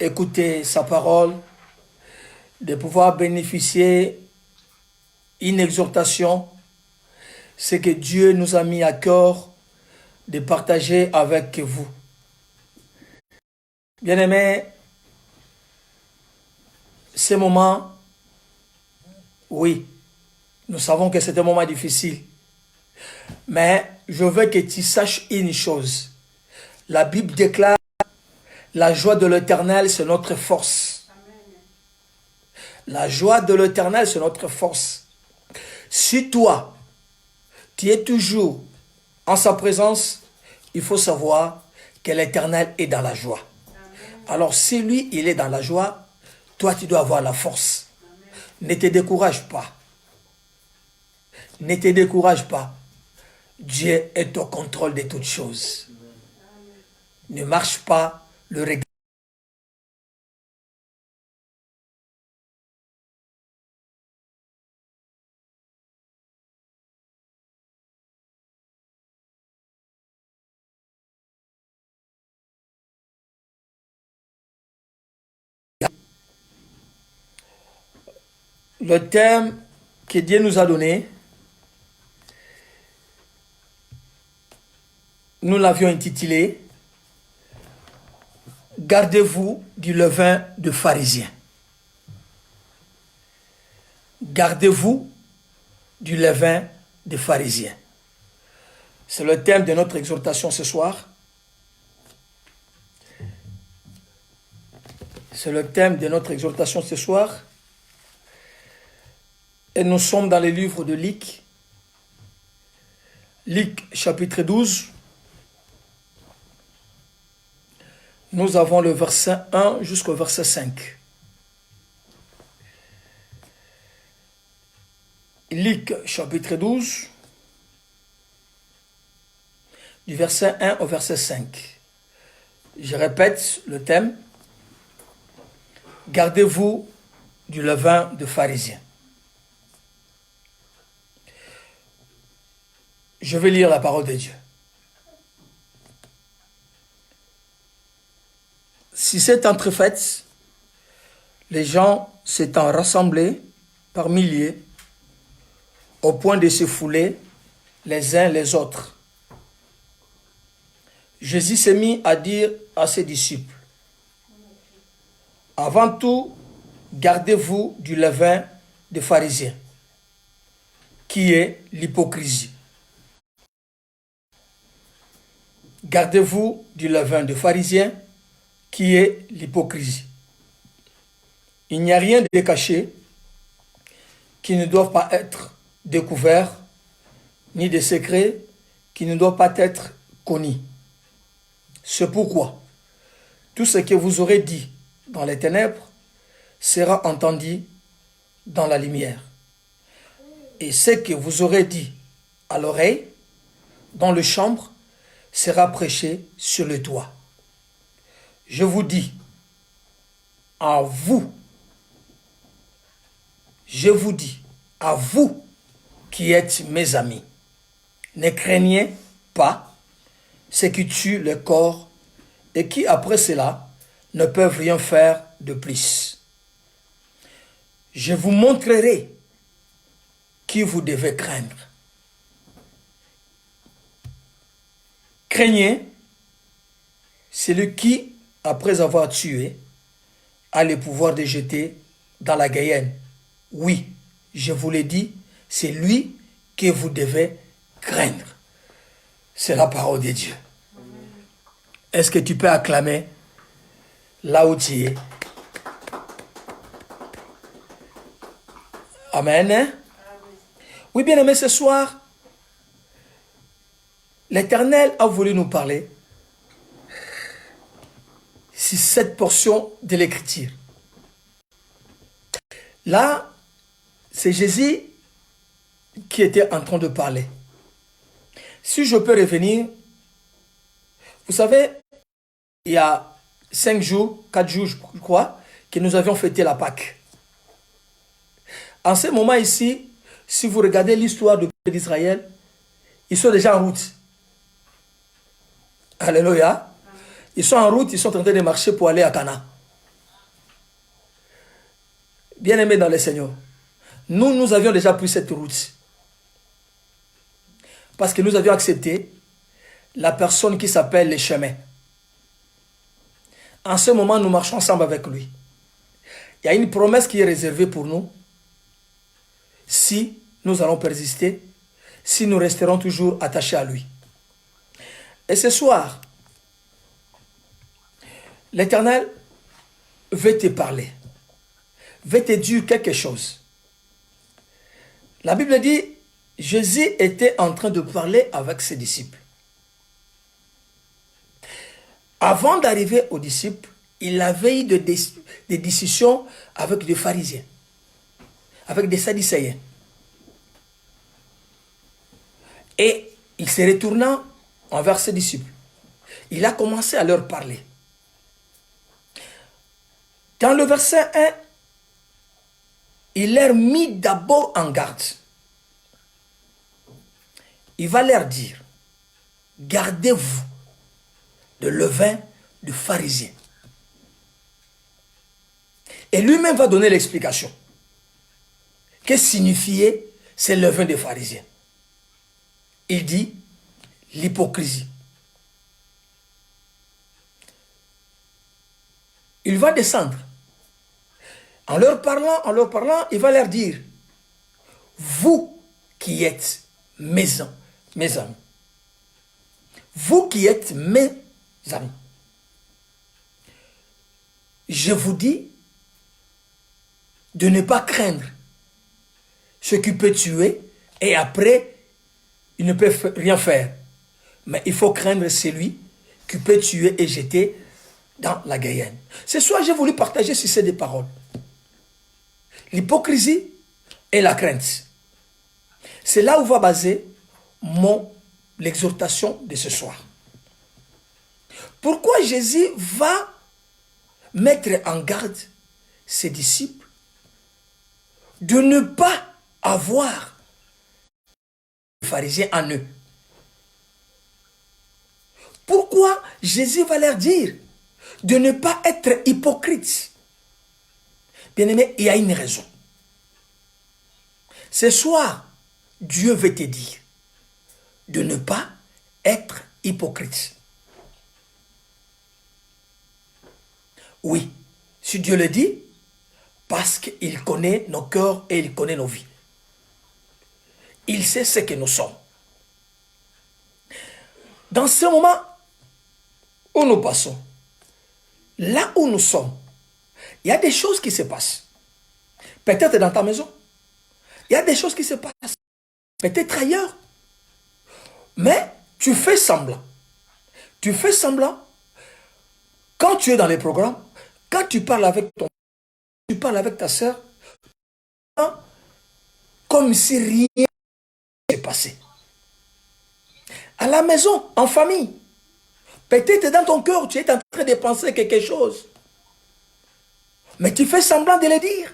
écouter sa parole, de pouvoir bénéficier une exhortation, c'est que Dieu nous a mis à cœur de partager avec vous. Bien-aimés, ces moments, oui, nous savons que c'est un moment difficile, mais je veux que tu saches une chose. La Bible déclare: la joie de l'Éternel, c'est notre force. La joie de l'Éternel, c'est notre force. Si toi, tu es toujours en sa présence, il faut savoir que l'Éternel est dans la joie. Alors si lui, il est dans la joie, toi, tu dois avoir la force. Ne te décourage pas. Ne te décourage pas. Dieu est au contrôle de toutes choses. Ne marche pas le regret. Le thème que Dieu nous a donné, nous l'avions intitulé « Gardez-vous du levain de pharisiens ». Gardez-vous du levain des pharisiens. C'est le thème de notre exhortation ce soir. C'est le thème de notre exhortation ce soir. Et nous sommes dans les livres de Luc. Luc chapitre 12. Nous avons le verset 1 jusqu'au verset 5. Luc chapitre 12, du verset 1 au verset 5. Je répète le thème. Gardez-vous du levain de pharisiens. Je vais lire la parole de Dieu. Si c'est entrefaite, les gens s'étant rassemblés par milliers, au point de se fouler les uns les autres, Jésus s'est mis à dire à ses disciples: avant tout, gardez-vous du levain des pharisiens, qui est l'hypocrisie. Gardez-vous du levain des pharisiens, qui est l'hypocrisie. Il n'y a rien de caché qui ne doit pas être découvert, ni de secret qui ne doit pas être connu. C'est pourquoi tout ce que vous aurez dit dans les ténèbres sera entendu dans la lumière. Et ce que vous aurez dit à l'oreille, dans le chambre, sera prêché sur le toit. Je vous dis, à vous, je vous dis, à vous qui êtes mes amis, ne craignez pas ce qui tue le corps et qui, après cela, ne peuvent rien faire de plus. Je vous montrerai qui vous devez craindre. Craignez celui qui, après avoir tué, a le pouvoir de jeter dans la Guéhenne. Oui, je vous l'ai dit, c'est lui que vous devez craindre. C'est la parole de Dieu. Est-ce que tu peux acclamer là où tu es? Amen. Oui, bien aimé, ce soir, l'Éternel a voulu nous parler sur cette portion de l'Écriture. Là, c'est Jésus qui était en train de parler. Si je peux revenir, vous savez, il y a 5 jours, 4 jours, je crois, que nous avions fêté la Pâque. En ce moment ici, si vous regardez l'histoire du peuple d'Israël, ils sont déjà en route. Alléluia. Ils sont en route, ils sont en train de marcher pour aller à Cana. Bien-aimés dans le Seigneur, nous avions déjà pris cette route. Parce que nous avions accepté la personne qui s'appelle le chemin. En ce moment, nous marchons ensemble avec lui. Il y a une promesse qui est réservée pour nous. Si nous allons persister, si nous resterons toujours attachés à lui. Et ce soir, l'Éternel veut te parler, veut te dire quelque chose. La Bible dit, Jésus était en train de parler avec ses disciples. Avant d'arriver aux disciples, il avait eu des discussions avec des pharisiens, avec des sadducéens. Et il se retournant envers ses disciples, il a commencé à leur parler. Dans le verset 1, il leur mit d'abord en garde. Il va leur dire, gardez-vous de levain du pharisien. Et lui-même va donner l'explication. Que signifiait ce levain des pharisiens? Il dit l'hypocrisie. Il va descendre. En leur parlant, il va leur dire, vous qui êtes mes amis, vous qui êtes mes amis, je vous dis de ne pas craindre ce qui peut tuer et après, il ne peut rien faire. Mais il faut craindre celui qui peut tuer et jeter dans la Guyane. Ce soir, j'ai voulu partager sur ces deux paroles. L'hypocrisie et la crainte. C'est là où va baser l'exhortation de ce soir. Pourquoi Jésus va mettre en garde ses disciples de ne pas avoir les pharisiens en eux? Pourquoi Jésus va leur dire de ne pas être hypocrite? Bien-aimé, il y a une raison. Ce soir, Dieu veut te dire de ne pas être hypocrite. Oui, si Dieu le dit, parce qu'il connaît nos cœurs et il connaît nos vies. Il sait ce que nous sommes. Dans ce moment où nous passons, là où nous sommes, il y a des choses qui se passent. Peut-être dans ta maison. Il y a des choses qui se passent. Peut-être ailleurs. Mais tu fais semblant. Tu fais semblant. Quand tu es dans les programmes, quand tu parles avec tu parles avec ta soeur, comme si rien ne s'est passé. À la maison, en famille, peut-être dans ton cœur, tu es en train de penser quelque chose. Mais tu fais semblant de le dire.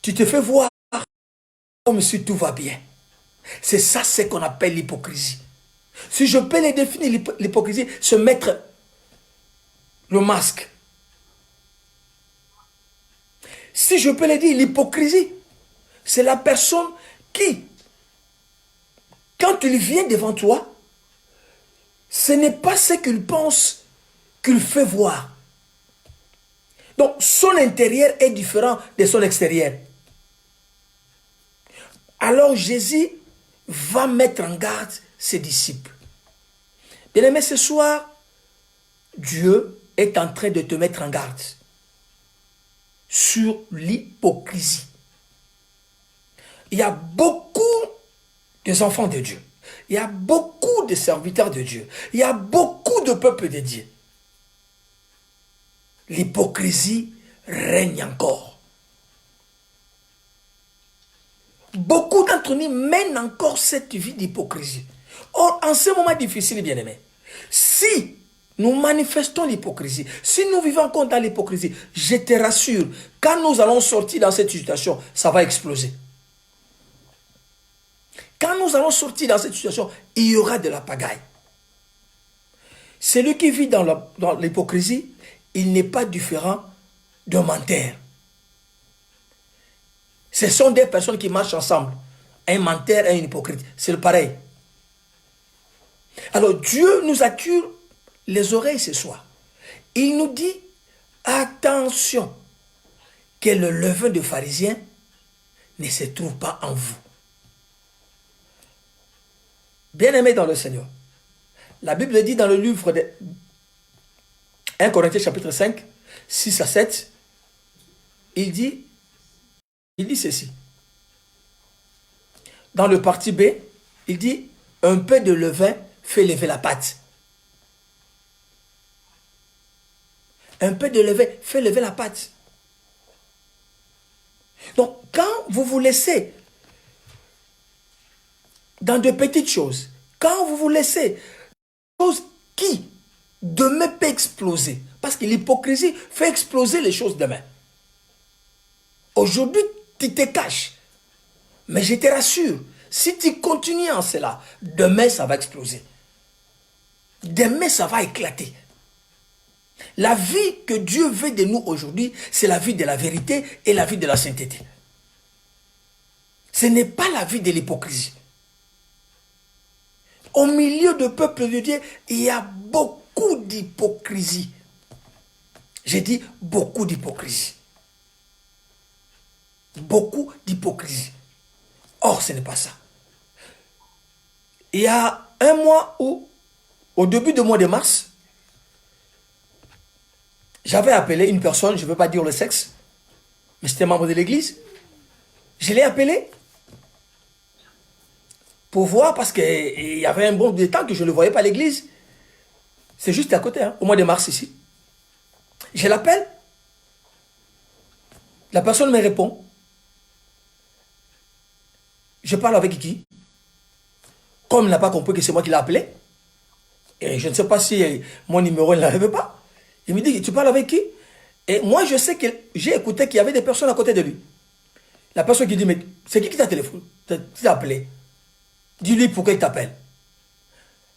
Tu te fais voir comme si tout va bien. C'est ça ce qu'on appelle l'hypocrisie. Si je peux les définir, l'hypocrisie, se mettre le masque. Si je peux le dire, l'hypocrisie, c'est la personne qui, quand il vient devant toi, ce n'est pas ce qu'il pense qu'il fait voir. Donc, son intérieur est différent de son extérieur. Alors, Jésus va mettre en garde ses disciples. Bien-aimé, ce soir, Dieu est en train de te mettre en garde sur l'hypocrisie. Il y a beaucoup des enfants de Dieu. Il y a beaucoup de serviteurs de Dieu. Il y a beaucoup de peuples de Dieu. L'hypocrisie règne encore. Beaucoup d'entre nous mènent encore cette vie d'hypocrisie. Or, en ce moment difficile, bien-aimé, si nous manifestons l'hypocrisie, si nous vivons encore dans l'hypocrisie, je te rassure, quand nous allons sortir dans cette situation, ça va exploser. Quand nous allons sortir dans cette situation, il y aura de la pagaille. Celui qui vit dans l'hypocrisie, il n'est pas différent d'un menteur. Ce sont des personnes qui marchent ensemble. Un menteur et un hypocrite. C'est le pareil. Alors Dieu nous attire les oreilles ce soir. Il nous dit, attention, que le levain de pharisiens ne se trouve pas en vous. Bien-aimés dans le Seigneur, la Bible dit dans le livre de 1 Corinthiens chapitre 5, 6 à 7, il dit ceci. Dans le parti B, il dit, un peu de levain fait lever la pâte. Un peu de levain fait lever la pâte. Donc, quand vous vous laissez dans de petites choses, quand vous vous laissez des choses qui demain peut exploser, parce que l'hypocrisie fait exploser les choses demain. Aujourd'hui, tu te caches. Mais je te rassure, si tu continues en cela, demain, ça va exploser. Demain, ça va éclater. La vie que Dieu veut de nous aujourd'hui, c'est la vie de la vérité et la vie de la sainteté. Ce n'est pas la vie de l'hypocrisie. Au milieu du peuple de Dieu, il y a beaucoup d'hypocrisie. J'ai dit beaucoup d'hypocrisie. Beaucoup d'hypocrisie. Or, ce n'est pas ça. Il y a un mois où, au début du mois de mars, j'avais appelé une personne, je ne veux pas dire le sexe, mais c'était membre de l'église. Je l'ai appelé pour voir, parce qu'il y avait un bon bout de temps que je ne le voyais pas à l'église. C'est juste à côté, hein, au mois de mars ici. Je l'appelle. La personne me répond. Je parle avec qui? Comme il n'a pas compris que c'est moi qui l'ai appelé, et je ne sais pas si mon numéro ne l'arrive pas, il me dit, tu parles avec qui? Et moi, je sais que j'ai écouté qu'il y avait des personnes à côté de lui. La personne qui dit, mais c'est qui t'a téléphoné, t'a appelé? Dis-lui pourquoi il t'appelle.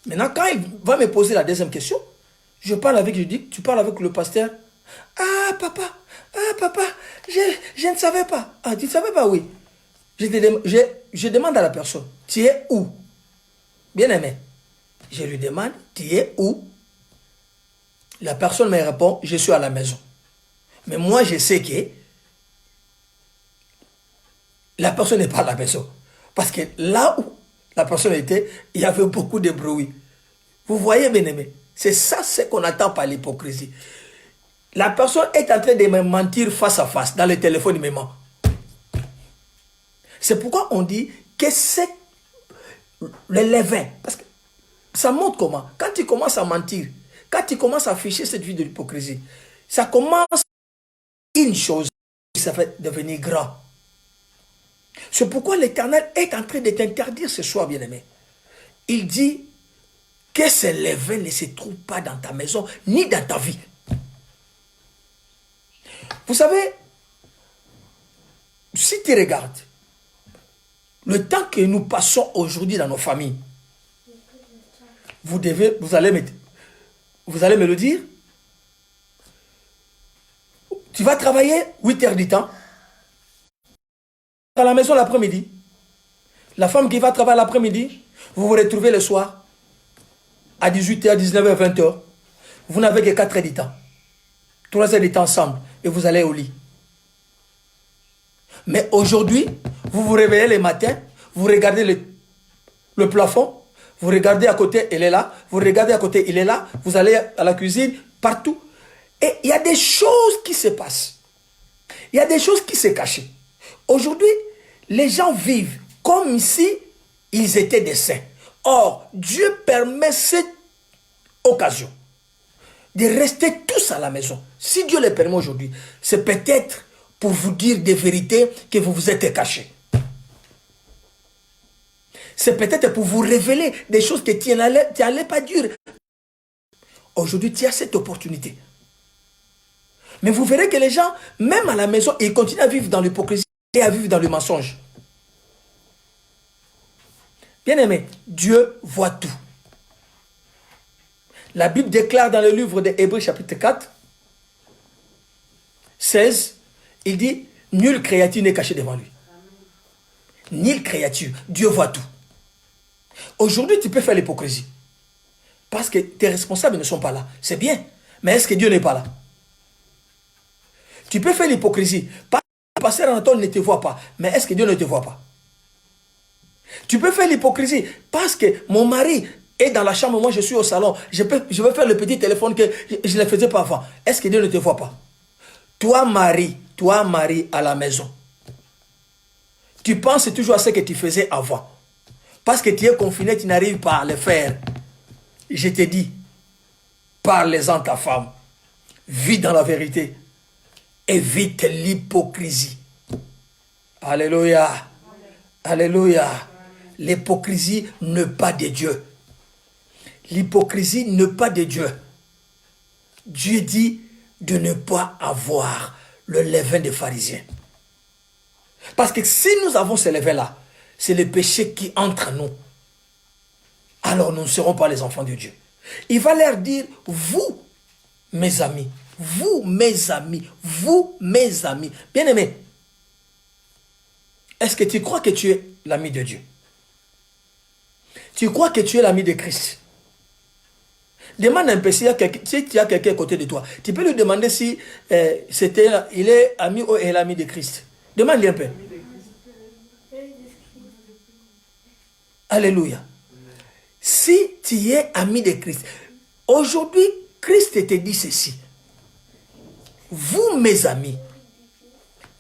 Maintenant, quand il va me poser la deuxième question, je parle avec, je dis, tu parles avec le pasteur? Ah, papa, je ne savais pas. Ah, tu ne savais pas, oui. Je demande à la personne, tu es où? Bien aimé. Je lui demande, tu es où? La personne me répond, je suis à la maison. Mais moi, je sais que la personne n'est pas à la maison. Parce que là où la personne était, il y avait beaucoup de bruit. Vous voyez, bien aimé, c'est ça ce qu'on attend par l'hypocrisie. La personne est en train de me mentir face à face, dans le téléphone, il me ment. C'est pourquoi on dit que c'est le levain. Parce que ça montre comment. Quand tu commences à mentir, quand tu commences à afficher cette vie de l'hypocrisie, ça commence une chose qui ça fait devenir grand. C'est pourquoi l'Éternel est en train de t'interdire ce soir, bien-aimé. Il dit que ce levain ne se trouve pas dans ta maison, ni dans ta vie. Vous savez, si tu regardes, le temps que nous passons aujourd'hui dans nos familles, vous allez me le dire. Tu vas travailler 8 heures du temps. À la maison l'après-midi. La femme qui va travailler l'après-midi, vous vous retrouvez le soir à 18h, 19h, 20h. Vous n'avez que 4 heures du temps. 3 heures du temps ensemble et vous allez au lit. Mais aujourd'hui, vous vous réveillez le matin, vous regardez le plafond, vous regardez à côté, elle est là, vous regardez à côté, il est là, vous allez à la cuisine, partout. Et il y a des choses qui se passent. Il y a des choses qui se cachent. Aujourd'hui, les gens vivent comme si ils étaient des saints. Or, Dieu permet cette occasion de rester tous à la maison. Si Dieu le permet aujourd'hui, c'est peut-être pour vous dire des vérités que vous vous êtes cachés. C'est peut-être pour vous révéler des choses que tu n'allais pas dire. Aujourd'hui, tu as cette opportunité. Mais vous verrez que les gens, même à la maison, ils continuent à vivre dans l'hypocrisie et à vivre dans le mensonge. Bien-aimé, Dieu voit tout. La Bible déclare dans le livre de Hébreux chapitre 4, 16, il dit, nulle créature n'est cachée devant lui. Nulle créature. Dieu voit tout. Aujourd'hui, tu peux faire l'hypocrisie. Parce que tes responsables ne sont pas là. C'est bien. Mais est-ce que Dieu n'est pas là? Tu peux faire l'hypocrisie. Parce que le pasteur Anatole ne te voit pas. Mais est-ce que Dieu ne te voit pas? Tu peux faire l'hypocrisie. Parce que mon mari est dans la chambre, moi je suis au salon. Je vais faire le petit téléphone que je ne le faisais pas avant. Est-ce que Dieu ne te voit pas? Toi, mari à la maison. Tu penses toujours à ce que tu faisais avant. Parce que tu es confiné, tu n'arrives pas à le faire. Je te dis, parlez-en à ta femme. Vis dans la vérité. Évite l'hypocrisie. Alléluia. Alléluia. L'hypocrisie n'est pas de Dieu. L'hypocrisie n'est pas de Dieu. Dieu dit de ne pas avoir le levain des pharisiens. Parce que si nous avons ce levain-là, c'est le péché qui entre en nous. Alors nous ne serons pas les enfants de Dieu. Il va leur dire, vous, mes amis, vous, mes amis, vous, mes amis. Bien-aimé, est-ce que tu crois que tu es l'ami de Dieu? Tu crois que tu es l'ami de Christ? Demande un peu si tu as quelqu'un à côté de toi. Tu peux lui demander si il est ami ou est l'ami de Christ. Demande-lui un peu. Alléluia. Si tu es ami de Christ, aujourd'hui, Christ te dit ceci. Vous, mes amis,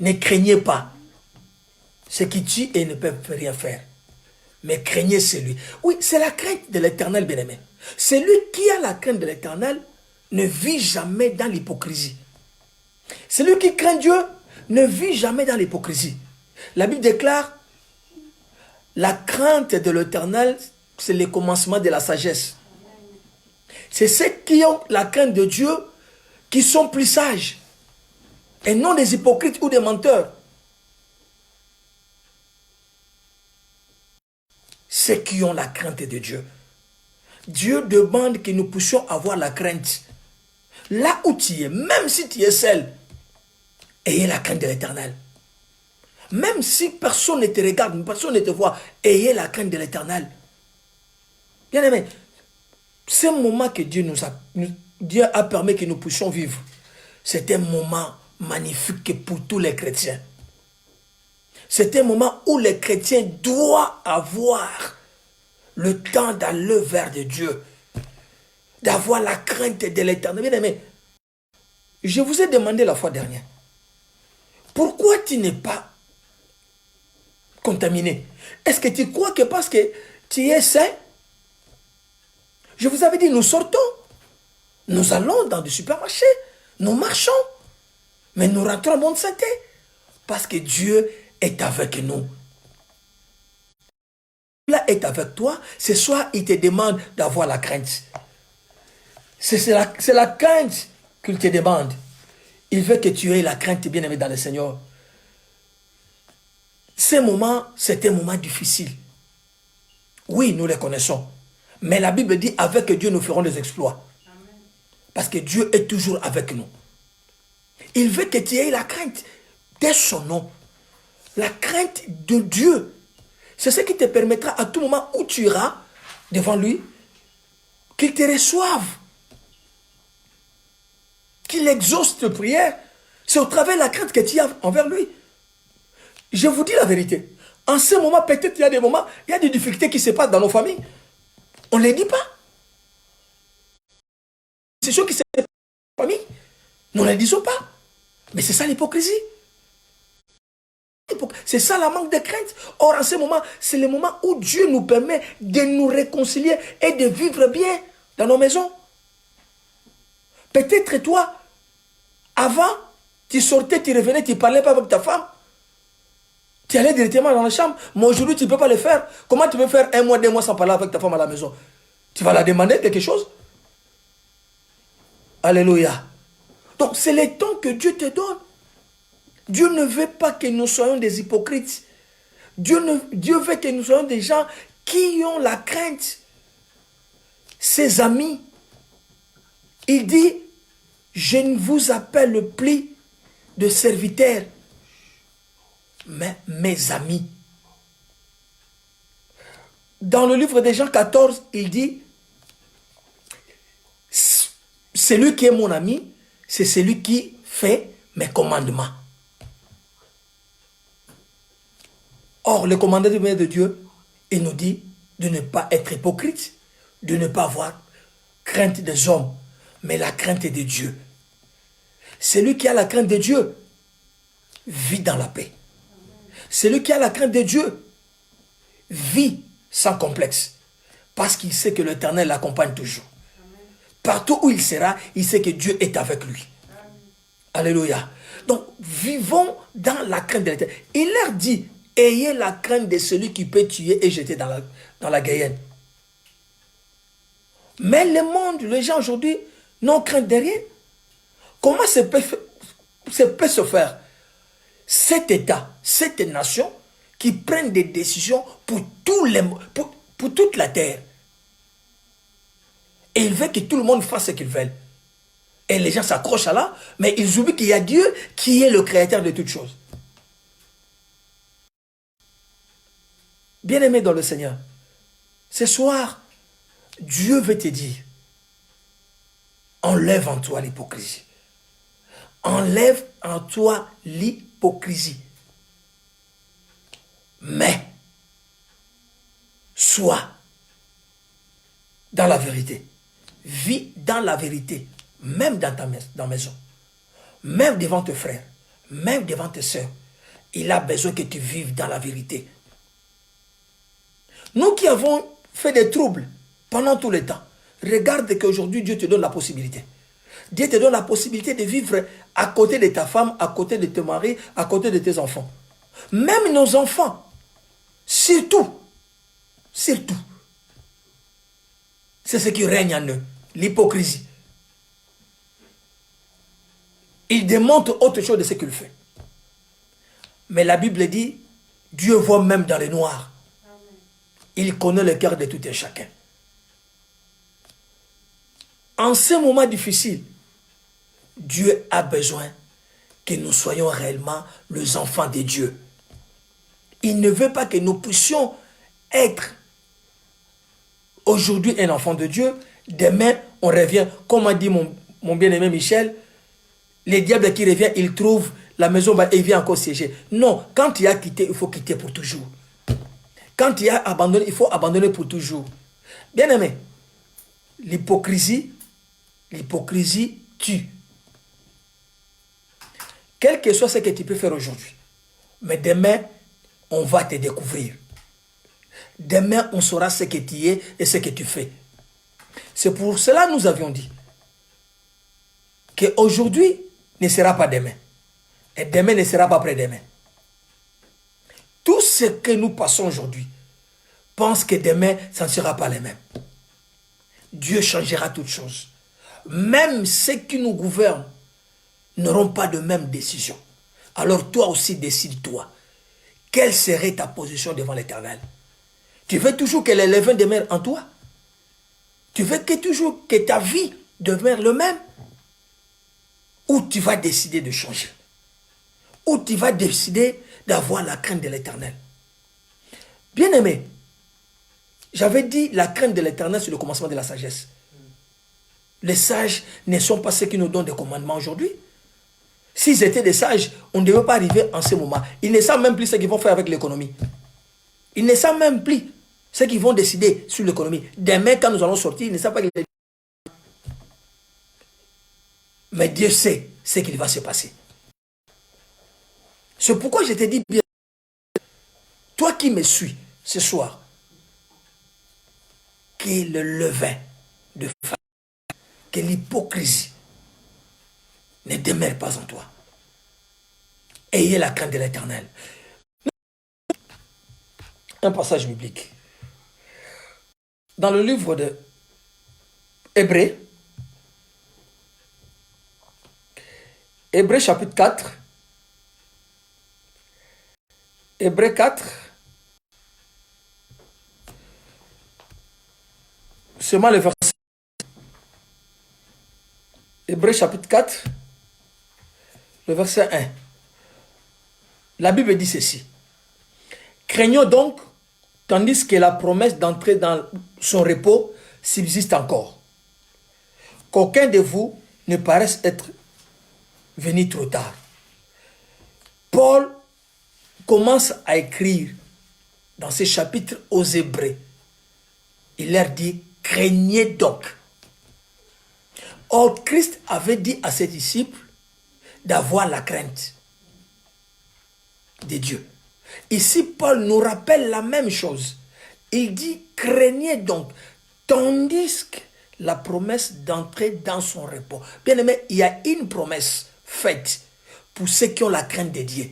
ne craignez pas ceux qui tuent et ne peuvent rien faire. Mais craignez celui. Oui, c'est la crainte de l'Éternel, bien-aimé. Celui qui a la crainte de l'Éternel ne vit jamais dans l'hypocrisie. Celui qui craint Dieu ne vit jamais dans l'hypocrisie. La Bible déclare, la crainte de l'Éternel, c'est le commencement de la sagesse. C'est ceux qui ont la crainte de Dieu qui sont plus sages. Et non des hypocrites ou des menteurs. Ceux qui ont la crainte de Dieu. Dieu demande que nous puissions avoir la crainte. Là où tu es, même si tu es seul, ayez la crainte de l'Éternel. Même si personne ne te regarde, personne ne te voit, ayez la crainte de l'Éternel. Bien aimé, ce moment que Dieu a permis que nous puissions vivre, c'est un moment magnifique pour tous les chrétiens. C'est un moment où les chrétiens doivent avoir le temps d'aller vers de Dieu, d'avoir la crainte de l'Éternel. Bien aimé, je vous ai demandé la fois dernière, pourquoi tu n'es pas contaminé? Est-ce que tu crois que parce que tu es saint? Je vous avais dit, nous sortons, nous allons dans des supermarchés, nous marchons, mais nous rentrons en bonne santé, parce que Dieu est avec nous. Là est avec toi, ce soir il te demande d'avoir la crainte. C'est la crainte qu'il te demande. Il veut que tu aies la crainte, bien-aimé dans le Seigneur. Ces moments, c'est un moment difficile. Oui, nous les connaissons. Mais la Bible dit, avec Dieu, nous ferons des exploits. Parce que Dieu est toujours avec nous. Il veut que tu aies la crainte de son nom. La crainte de Dieu. C'est ce qui te permettra à tout moment où tu iras devant lui, qu'il te reçoive. Qu'il exauce tes prières. C'est au travers de la crainte que tu as envers lui. Je vous dis la vérité. En ce moment, peut-être il y a des moments, il y a des difficultés qui se passent dans nos familles. On ne les dit pas. C'est sûr qui se passent dans nos familles. Nous ne les disons pas. Mais c'est ça l'hypocrisie. C'est ça la manque de crainte. Or, en ce moment, c'est le moment où Dieu nous permet de nous réconcilier et de vivre bien dans nos maisons. Peut-être toi, avant, tu sortais, tu revenais, tu ne parlais pas avec ta femme. Tu allais directement dans la chambre. Mais aujourd'hui, tu ne peux pas le faire. Comment tu peux faire 1 mois, 2 mois sans parler avec ta femme à la maison? Tu vas la demander quelque chose? Alléluia. Donc, c'est le temps que Dieu te donne. Dieu ne veut pas que nous soyons des hypocrites. Dieu veut que nous soyons des gens qui ont la crainte. Ses amis. Il dit, je ne vous appelle plus de serviteurs, mais mes amis. Dans le livre de Jean 14, il dit, celui qui est mon ami, c'est celui qui fait mes commandements. Or, le commandement de Dieu, il nous dit de ne pas être hypocrite, de ne pas avoir crainte des hommes, mais la crainte de Dieu. Celui qui a la crainte de Dieu vit dans la paix. Celui qui a la crainte de Dieu vit sans complexe, parce qu'il sait que l'Éternel l'accompagne toujours. Partout où il sera, il sait que Dieu est avec lui. Alléluia. Donc, vivons dans la crainte de l'Éternel. Il leur dit, ayez la crainte de celui qui peut tuer et jeter dans la Guyenne. Mais le monde, les gens aujourd'hui, n'ont crainte de rien. Comment ça peut se faire? Cet État, cette nation, qui prennent des décisions pour toute la terre. Et ils veulent que tout le monde fasse ce qu'ils veulent. Et les gens s'accrochent à là, mais ils oublient qu'il y a Dieu qui est le créateur de toutes choses. Bien-aimé dans le Seigneur, ce soir, Dieu veut te dire, enlève en toi l'hypocrisie. Enlève en toi l'hypocrisie. Mais, sois dans la vérité. Vis dans la vérité, même dans ta maison, même devant tes frères, même devant tes soeurs. Il a besoin que tu vives dans la vérité. Nous qui avons fait des troubles pendant tout le temps, regarde qu'aujourd'hui Dieu te donne la possibilité. Dieu te donne la possibilité de vivre à côté de ta femme, à côté de ton mari, à côté de tes enfants. Même nos enfants, surtout, c'est ce qui règne en eux, l'hypocrisie. Ils démontrent autre chose de ce qu'ils font. Mais la Bible dit, Dieu voit même dans les noirs. Il connaît le cœur de tout et chacun. En ces moments difficiles, Dieu a besoin que nous soyons réellement les enfants de Dieu. Il ne veut pas que nous puissions être aujourd'hui un enfant de Dieu. Demain, on revient, comme a dit mon bien-aimé Michel, les diables qui reviennent, ils trouvent la maison et il vient encore siéger. Non, quand il a quitté, il faut quitter pour toujours. Quand il a abandonné, il faut abandonner pour toujours. Bien-aimé, l'hypocrisie tue. Quel que soit ce que tu peux faire aujourd'hui. Mais demain, on va te découvrir. Demain, on saura ce que tu es et ce que tu fais. C'est pour cela que nous avions dit qu'aujourd'hui ne sera pas demain. Et demain ne sera pas après-demain. Tout ce que nous passons aujourd'hui, pense que demain, ça ne sera pas les mêmes. Dieu changera toutes choses. Même ceux qui nous gouvernent n'auront pas de même décision. Alors toi aussi, décide-toi. Quelle serait ta position devant l'Éternel? Tu veux toujours que les levains demeurent en toi? Tu veux toujours que ta vie demeure le même? Ou tu vas décider de changer? Ou tu vas décider d'avoir la crainte de l'Éternel? Bien-aimé, j'avais dit la crainte de l'Éternel, c'est le commencement de la sagesse. Les sages ne sont pas ceux qui nous donnent des commandements aujourd'hui. S'ils étaient des sages, on ne devait pas arriver en ce moment. Ils ne savent même plus ce qu'ils vont faire avec l'économie. Ils ne savent même plus ce qu'ils vont décider sur l'économie. Demain, quand nous allons sortir, ils ne savent pas. Mais Dieu sait ce qu'il va se passer. C'est pourquoi je te dis bien, toi qui me suis ce soir, que le levain de femme, que l'hypocrisie ne demeure pas en toi. Ayez la crainte de l'Éternel. Un passage biblique. Dans le livre de Hébreux, Hébreux chapitre 4, Hébreux 4, seulement le verset. Hébreux chapitre 4, le verset 1. La Bible dit ceci. Craignons donc tandis que la promesse d'entrer dans son repos subsiste encore. Qu'aucun de vous ne paraisse être venu trop tard. Paul commence à écrire dans ces chapitres aux Hébreux. Il leur dit, craignez donc. Or, Christ avait dit à ses disciples d'avoir la crainte de Dieu. Ici, Paul nous rappelle la même chose. Il dit, craignez donc, tandis que la promesse d'entrer dans son repos. Bien aimé, il y a une promesse faite pour ceux qui ont la crainte de Dieu.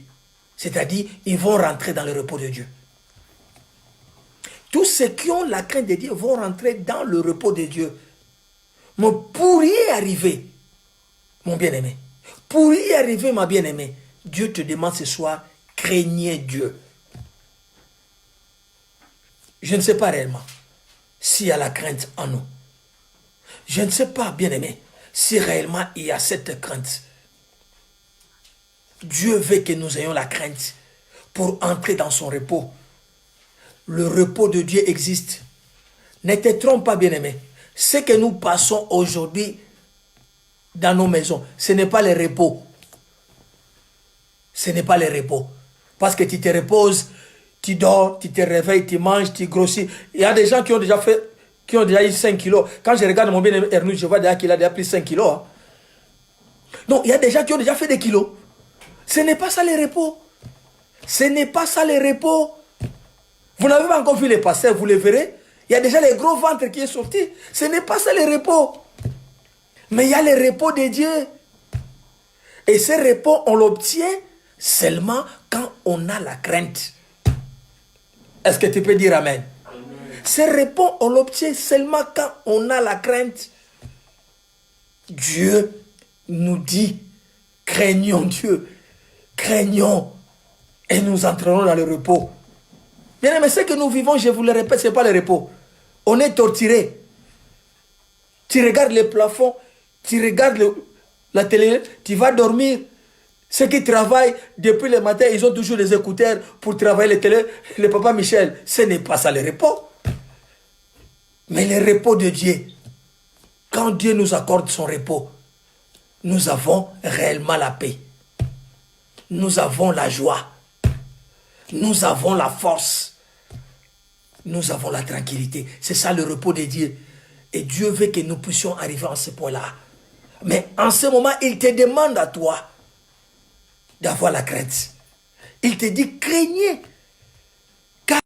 C'est-à-dire, ils vont rentrer dans le repos de Dieu. Tous ceux qui ont la crainte de Dieu vont rentrer dans le repos de Dieu. Mais pour y arriver, mon bien-aimé, pour y arriver, ma bien-aimée, Dieu te demande ce soir, craignez Dieu. Je ne sais pas réellement s'il y a la crainte en nous. Je ne sais pas, bien-aimé, si réellement il y a cette crainte. Dieu veut que nous ayons la crainte pour entrer dans son repos. Le repos de Dieu existe. Ne te trompe pas, bien-aimé. Ce que nous passons aujourd'hui dans nos maisons, ce n'est pas le repos. Ce n'est pas le repos. Parce que tu te reposes, tu dors, tu te réveilles, tu manges, tu grossis. Il y a des gens qui ont déjà eu 5 kilos. Quand je regarde mon bien-aimé Ernou, je vois déjà qu'il a déjà pris 5 kilos. Hein. Donc, il y a des gens qui ont déjà fait des kilos. Ce n'est pas ça le repos. Ce n'est pas ça le repos. Vous n'avez pas encore vu les pasteurs, vous les verrez. Il y a déjà les gros ventres qui est sorti. Ce n'est pas ça le repos. Mais il y a le repos de Dieu. Et ce repos, on l'obtient seulement quand on a la crainte. Est-ce que tu peux dire Amen? Amen. Ce repos, on l'obtient seulement quand on a la crainte. Dieu nous dit, craignons Dieu, craignons, et nous entrerons dans le repos. Bien aimé, ce que nous vivons, je vous le répète, ce n'est pas le repos. On est torturé. Tu regardes les plafonds, tu regardes la télé, tu vas dormir. Ceux qui travaillent depuis le matin, ils ont toujours des écouteurs pour travailler les télé. Le papa Michel, ce n'est pas ça le repos. Mais le repos de Dieu, quand Dieu nous accorde son repos, nous avons réellement la paix. Nous avons la joie. Nous avons la force. Nous avons la tranquillité. C'est ça le repos de Dieu. Et Dieu veut que nous puissions arriver à ce point-là. Mais en ce moment, il te demande à toi d'avoir la crainte. Il te dit, craignez. Car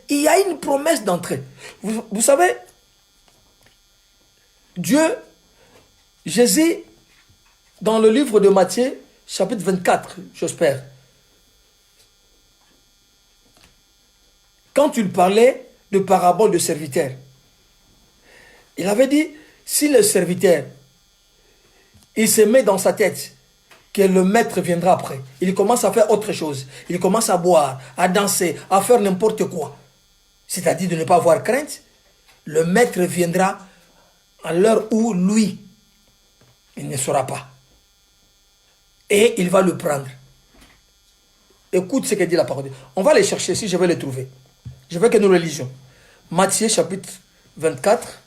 il y a une promesse d'entrée. Vous savez, Dieu, Jésus, dans le livre de Matthieu, chapitre 24, j'espère, quand il parlait de parabole de serviteur, il avait dit, si le serviteur, il se met dans sa tête que le maître viendra après, il commence à faire autre chose, il commence à boire, à danser, à faire n'importe quoi, c'est-à-dire de ne pas avoir crainte, le maître viendra à l'heure où lui, il ne saura pas. Et il va le prendre. Écoute ce que dit la parole. On va les chercher si je vais les trouver. Je veux que nous le lisions. Matthieu chapitre 24.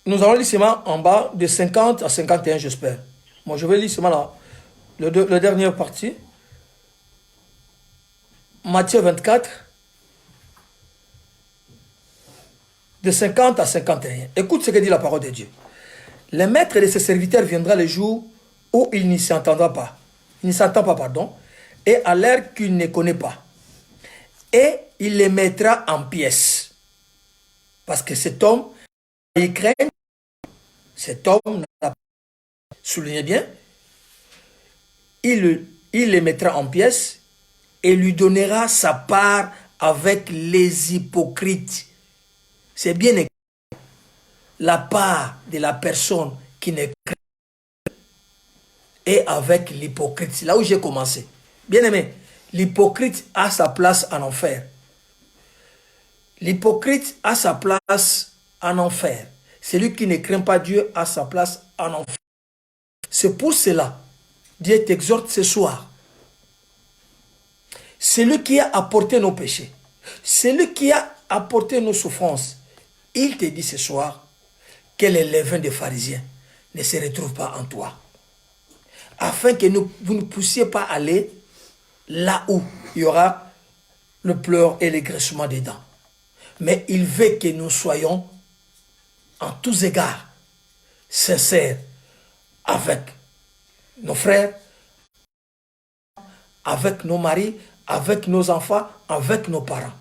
Nous allons lire seulement en bas de 50 à 51, j'espère. Moi, je vais lire seulement là, la dernière partie. Matthieu 24. De 50 à 51. Écoute ce que dit la parole de Dieu. Le maître de ses serviteurs viendra le jour où il ne s'entendra pas. Il ne s'entend pas, pardon. Et à l'heure qu'il ne connaît pas. Et il les mettra en pièces. Parce que cet homme, il craint. Cet homme, soulignez bien, il les mettra en pièces et lui donnera sa part avec les hypocrites. C'est bien écrit. La part de la personne qui ne craint est avec l'hypocrite. C'est là où j'ai commencé. Bien aimé, l'hypocrite a sa place en enfer. L'hypocrite a sa place en enfer. Celui qui ne craint pas Dieu a sa place en enfer. C'est pour cela Dieu t'exhorte ce soir. Celui qui a apporté nos péchés, celui qui a apporté nos souffrances, il te dit ce soir que le levain des pharisiens ne se retrouve pas en toi. Afin que vous ne puissiez pas aller là où il y aura le pleur et le graissement des dents. Mais il veut que nous soyons en tous égards sincères avec nos frères, avec nos maris, avec nos enfants, avec nos parents.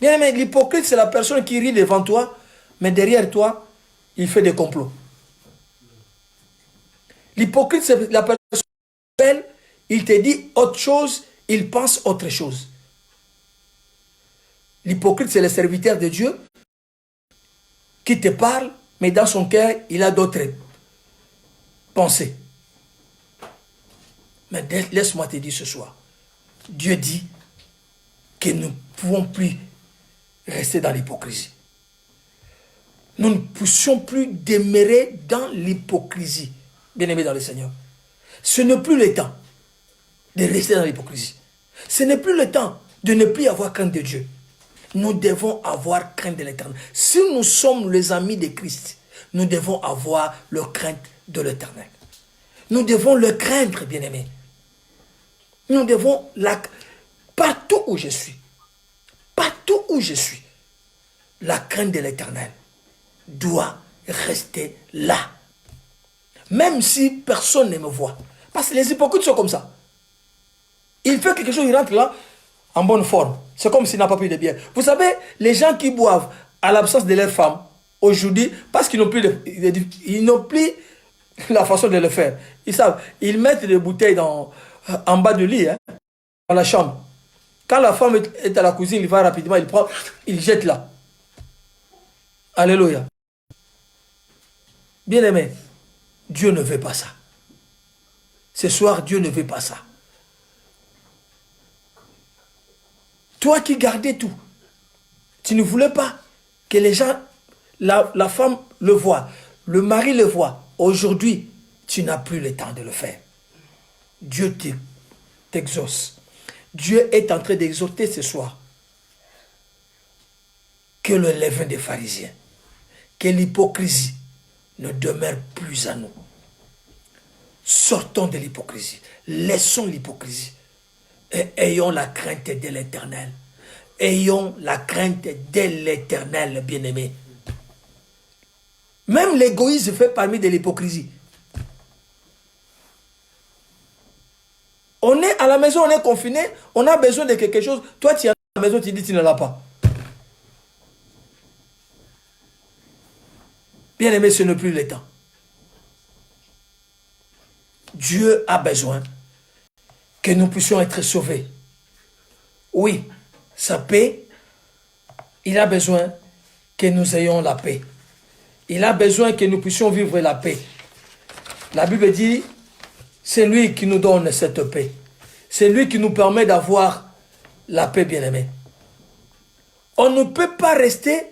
Bien aimé, l'hypocrite, c'est la personne qui rit devant toi, mais derrière toi, il fait des complots. L'hypocrite, c'est la personne, il te dit autre chose, il pense autre chose. L'hypocrite, c'est le serviteur de Dieu qui te parle, mais dans son cœur, il a d'autres pensées. Mais laisse-moi te dire ce soir, Dieu dit que nous ne pouvons plus rester dans l'hypocrisie. Nous ne puissions plus demeurer dans l'hypocrisie. Bien-aimés dans le Seigneur. Ce n'est plus le temps de rester dans l'hypocrisie. Ce n'est plus le temps de ne plus avoir crainte de Dieu. Nous devons avoir crainte de l'Éternel. Si nous sommes les amis de Christ, nous devons avoir le crainte de l'Éternel. Nous devons le craindre, bien-aimés. Nous devons, partout où je suis, la crainte de l'Éternel doit rester là. Même si personne ne me voit. Parce que les hypocrites sont comme ça. Il fait quelque chose, il rentre là en bonne forme. C'est comme s'il n'a pas pris de bière. Vous savez, les gens qui boivent à l'absence de leur femme, aujourd'hui, parce qu'ils n'ont plus la façon de le faire. Ils savent, ils mettent des bouteilles en bas du lit, dans la chambre. Quand la femme est à la cuisine, il va rapidement, il prend, il jette là. Alléluia. Bien-aimé, Dieu ne veut pas ça. Ce soir, Dieu ne veut pas ça. Toi qui gardais tout, tu ne voulais pas que les gens, la femme le voit, le mari le voit. Aujourd'hui, tu n'as plus le temps de le faire. Dieu t'exauce. Dieu est en train d'exhorter ce soir que le levain des pharisiens, que l'hypocrisie ne demeure plus à nous. Sortons de l'hypocrisie. Laissons l'hypocrisie. Et ayons la crainte de l'Éternel. Ayons la crainte de l'Éternel, bien-aimé. Même l'égoïsme fait parmi de l'hypocrisie. On est à la maison, on est confiné, on a besoin de quelque chose. Toi, tu es à la maison, tu dis que tu ne l'as pas. Bien-aimé, ce n'est plus le temps. Dieu a besoin que nous puissions être sauvés. Oui, sa paix, il a besoin que nous ayons la paix. Il a besoin que nous puissions vivre la paix. La Bible dit, c'est lui qui nous donne cette paix. C'est lui qui nous permet d'avoir la paix, bien-aimée. On ne peut pas rester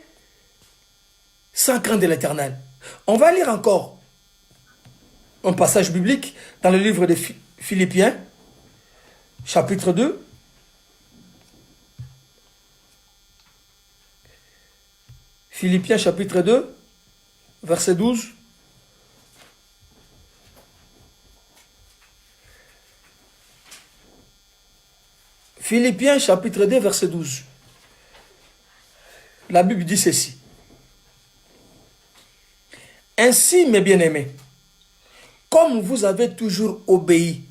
sans crainte de l'Éternel. On va lire encore un passage biblique dans le livre de Philippiens, chapitre 2. Philippiens, chapitre 2, verset 12. Philippiens, chapitre 2, verset 12. La Bible dit ceci. Ainsi, mes bien-aimés, comme vous avez toujours obéi,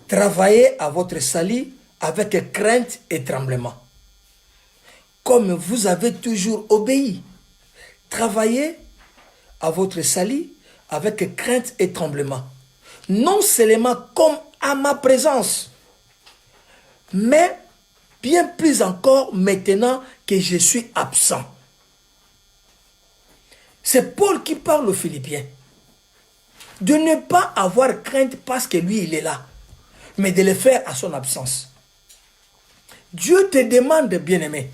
travaillez à votre salut avec crainte et tremblement. Comme vous avez toujours obéi, travaillez à votre salut avec crainte et tremblement. Non seulement comme à ma présence, mais bien plus encore maintenant que je suis absent. C'est Paul qui parle aux Philippiens. De ne pas avoir crainte parce que lui, il est là, mais de le faire à son absence. Dieu te demande, bien-aimé,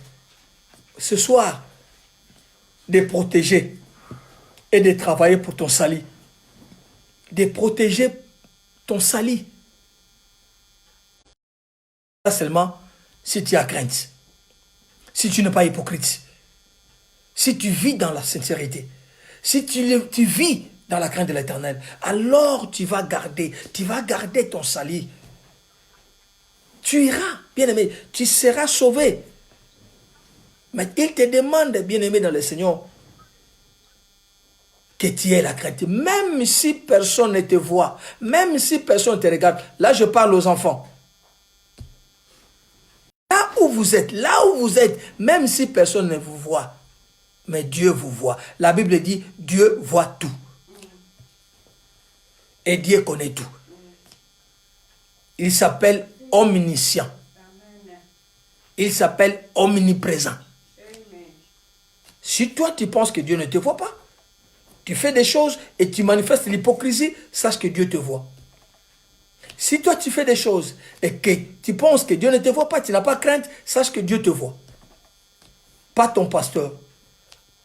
ce soir, de protéger et de travailler pour ton salut. de protéger ton salut. Pas seulement si tu as crainte, si tu n'es pas hypocrite, si tu vis dans la sincérité, si tu vis dans la crainte de l'Éternel, alors tu vas garder ton salut. Tu iras, bien-aimé, tu seras sauvé. Mais il te demande, bien-aimé dans le Seigneur, que tu aies la crainte. Même si personne ne te voit, même si personne ne te regarde. Là, je parle aux enfants. Là où vous êtes, même si personne ne vous voit, mais Dieu vous voit. La Bible dit, Dieu voit tout. Et Dieu connaît tout. Il s'appelle omniscient. Il s'appelle omniprésent. Si toi, tu penses que Dieu ne te voit pas, tu fais des choses et tu manifestes l'hypocrisie, sache que Dieu te voit. Si toi, tu fais des choses et que tu penses que Dieu ne te voit pas, tu n'as pas crainte, sache que Dieu te voit. Pas ton pasteur,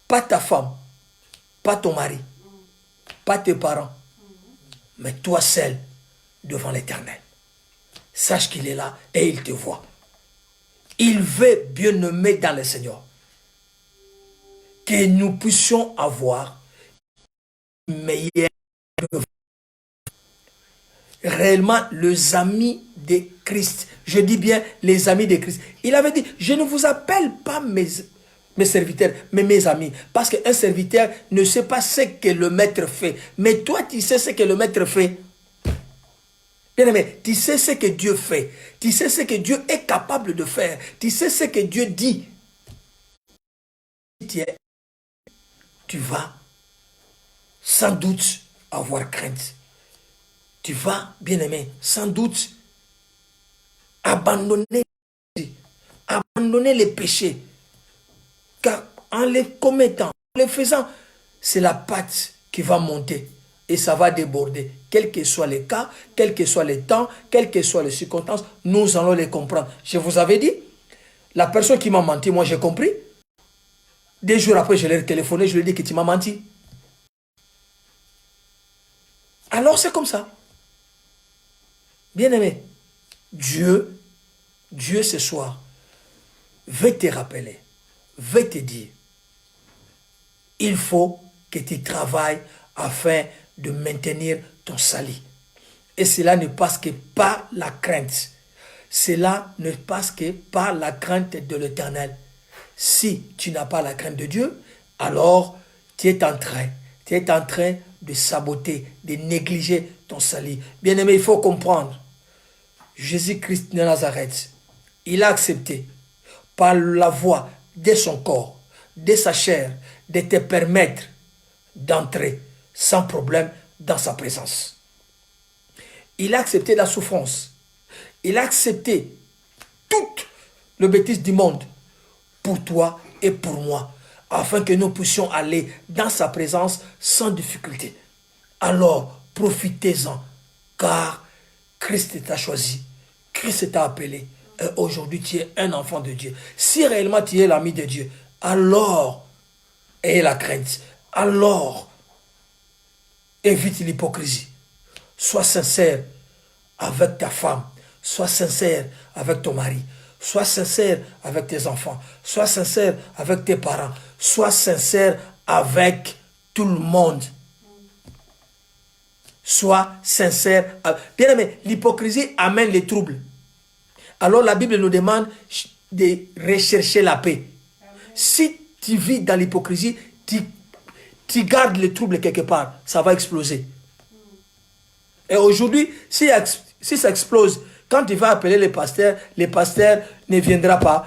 pas ta femme, pas ton mari, pas tes parents, mais toi seul devant l'Éternel. Sache qu'il est là et il te voit. Il veut, bien-aimé dans le Seigneur, que nous puissions avoir meilleur réellement les amis de Christ. Je dis bien les amis de Christ. Il avait dit, je ne vous appelle pas mes serviteurs, mais mes amis. Parce qu'un serviteur ne sait pas ce que le maître fait. Mais toi, tu sais ce que le maître fait. Bien-aimé, tu sais ce que Dieu fait. Tu sais ce que Dieu est capable de faire. Tu sais ce que Dieu dit. Tu vas sans doute avoir crainte. Tu vas, bien-aimé, sans doute abandonner les péchés. Car en les commettant, en les faisant, c'est la pâte qui va monter et ça va déborder. Quel que soit les cas, quel que soit les temps, quelles que soient les circonstances, nous allons les comprendre. Je vous avais dit, la personne qui m'a menti, moi j'ai compris. 2 jours après, je l'ai téléphoné, je lui ai dit que tu m'as menti. Alors c'est comme ça. Bien-aimé, Dieu ce soir, veut te rappeler, veut te dire, il faut que tu travailles afin de maintenir ton salut. Et cela ne passe que par la crainte. Cela ne passe que par la crainte de l'Éternel. Si tu n'as pas la crainte de Dieu, alors tu es en train de saboter, de négliger ton salut. Bien-aimé, il faut comprendre. Jésus-Christ de Nazareth, il a accepté par la voix de son corps, de sa chair, de te permettre d'entrer sans problème dans sa présence. Il a accepté la souffrance. Il a accepté toute le bêtise du monde pour toi et pour moi, afin que nous puissions aller dans sa présence sans difficulté. Alors, profitez-en, car Christ t'a choisi, Christ t'a appelé, et aujourd'hui tu es un enfant de Dieu. Si réellement tu es l'ami de Dieu, alors aie la crainte, alors évite l'hypocrisie. Sois sincère avec ta femme, sois sincère avec ton mari, sois sincère avec tes enfants, sois sincère avec tes parents, sois sincère avec tout le monde. Sois sincère. Bien aimé, l'hypocrisie amène les troubles. Alors la Bible nous demande de rechercher la paix. Si tu vis dans l'hypocrisie, tu gardes les troubles quelque part, ça va exploser. Et aujourd'hui, si ça explose, quand tu vas appeler les pasteurs ne viendra pas.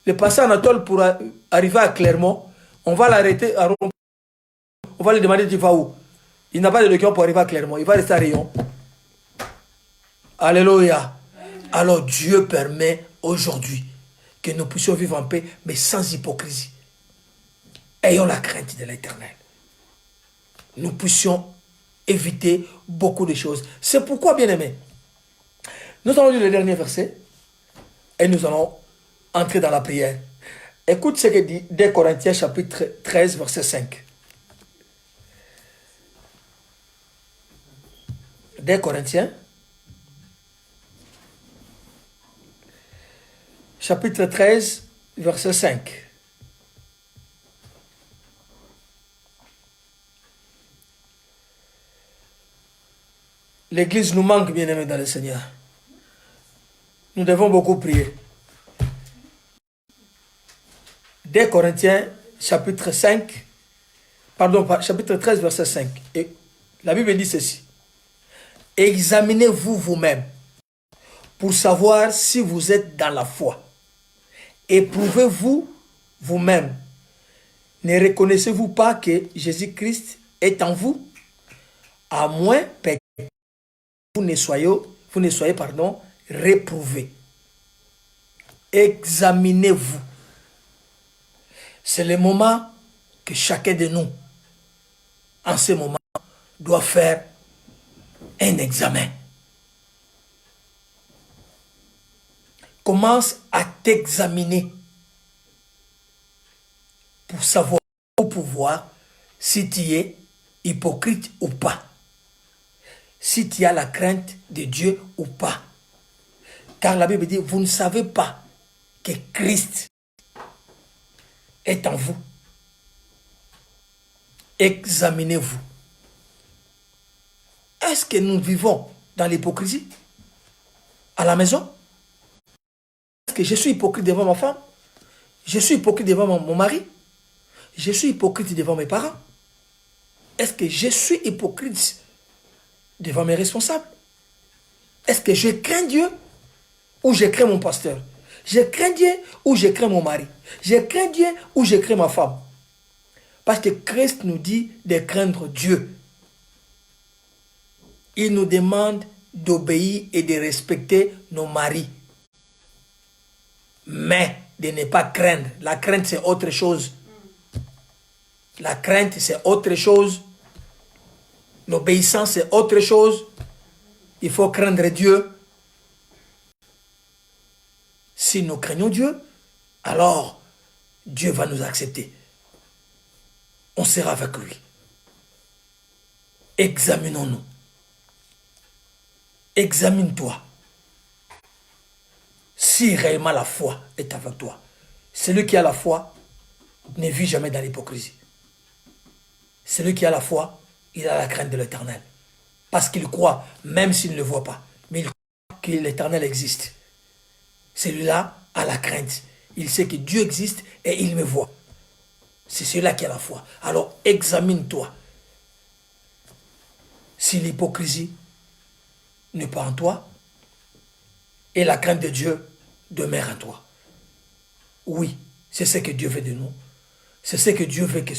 Le pasteur Anatole, pour arriver à Clermont, on va l'arrêter, on va lui demander tu vas où. Il n'a pas de document pour arriver à Clermont, il va rester à Rayon. Alléluia. Alors Dieu permet aujourd'hui que nous puissions vivre en paix, mais sans hypocrisie. Ayons la crainte de l'Éternel. Nous puissions éviter beaucoup de choses. C'est pourquoi, bien-aimés, nous allons lire le dernier verset et nous allons entrer dans la prière. Écoute ce que dit 2 Corinthiens chapitre 13, verset 5. des Corinthiens, chapitre 13, verset 5. L'Église nous manque, bien-aimés dans le Seigneur. Nous devons beaucoup prier. Des Corinthiens, chapitre 5, chapitre 13, verset 5. Et la Bible dit ceci. Examinez-vous vous-même pour savoir si vous êtes dans la foi. Éprouvez-vous vous-même. Ne reconnaissez-vous pas que Jésus-Christ est en vous, à moins que vous ne soyez réprouvés. Examinez-vous. C'est le moment que chacun de nous, en ce moment, doit faire un examen. Commence à t'examiner pour savoir, pour pouvoir, si tu es hypocrite ou pas. Si tu as la crainte de Dieu ou pas. Car la Bible dit, vous ne savez pas que Christ est en vous. Examinez-vous. Est-ce que nous vivons dans l'hypocrisie? À la maison? Est-ce que je suis hypocrite devant ma femme? Je suis hypocrite devant mon mari? Je suis hypocrite devant mes parents? Est-ce que je suis hypocrite devant mes responsables? Est-ce que je crains Dieu ou je crains mon pasteur? Je crains Dieu ou je crains mon mari? Je crains Dieu ou je crains ma femme? Parce que Christ nous dit de craindre Dieu. Il nous demande d'obéir et de respecter nos maris. Mais de ne pas craindre. La crainte, c'est autre chose. La crainte, c'est autre chose. L'obéissance, c'est autre chose. Il faut craindre Dieu. Si nous craignons Dieu, alors Dieu va nous accepter. On sera avec lui. Examinons-nous. Examine-toi. Si réellement la foi est avec toi, celui qui a la foi ne vit jamais dans l'hypocrisie. Celui qui a la foi, il a la crainte de l'Éternel. Parce qu'il croit, même s'il ne le voit pas, mais il croit que l'Éternel existe. Celui-là a la crainte. Il sait que Dieu existe et il me voit. C'est celui-là qui a la foi. Alors examine-toi. Si l'hypocrisie n'est pas en toi et la crainte de Dieu demeure en toi. Oui, c'est ce que Dieu veut de nous. C'est ce que Dieu veut que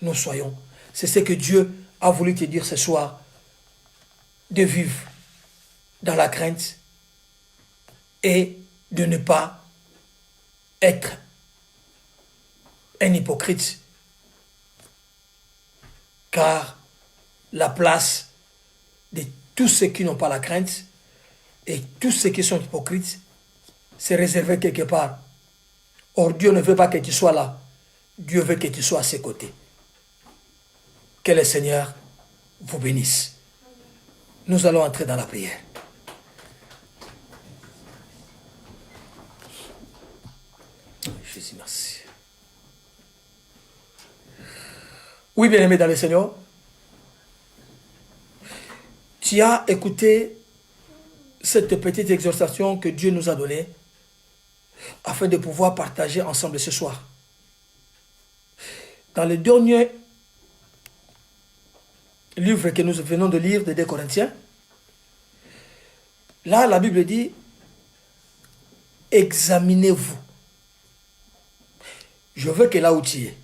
nous soyons. C'est ce que Dieu a voulu te dire ce soir. De vivre dans la crainte et de ne pas être un hypocrite. Car la place de tous ceux qui n'ont pas la crainte et tous ceux qui sont hypocrites, c'est réservé quelque part. Or, Dieu ne veut pas que tu sois là. Dieu veut que tu sois à ses côtés. Que le Seigneur vous bénisse. Nous allons entrer dans la prière. Jésus, merci. Oui, bien-aimé dans le Seigneur, tu as écouté cette petite exhortation que Dieu nous a donnée afin de pouvoir partager ensemble ce soir. Dans le dernier livre que nous venons de lire, de 2 Corinthiens, là, la Bible dit, examinez-vous. Je veux que là où tu es,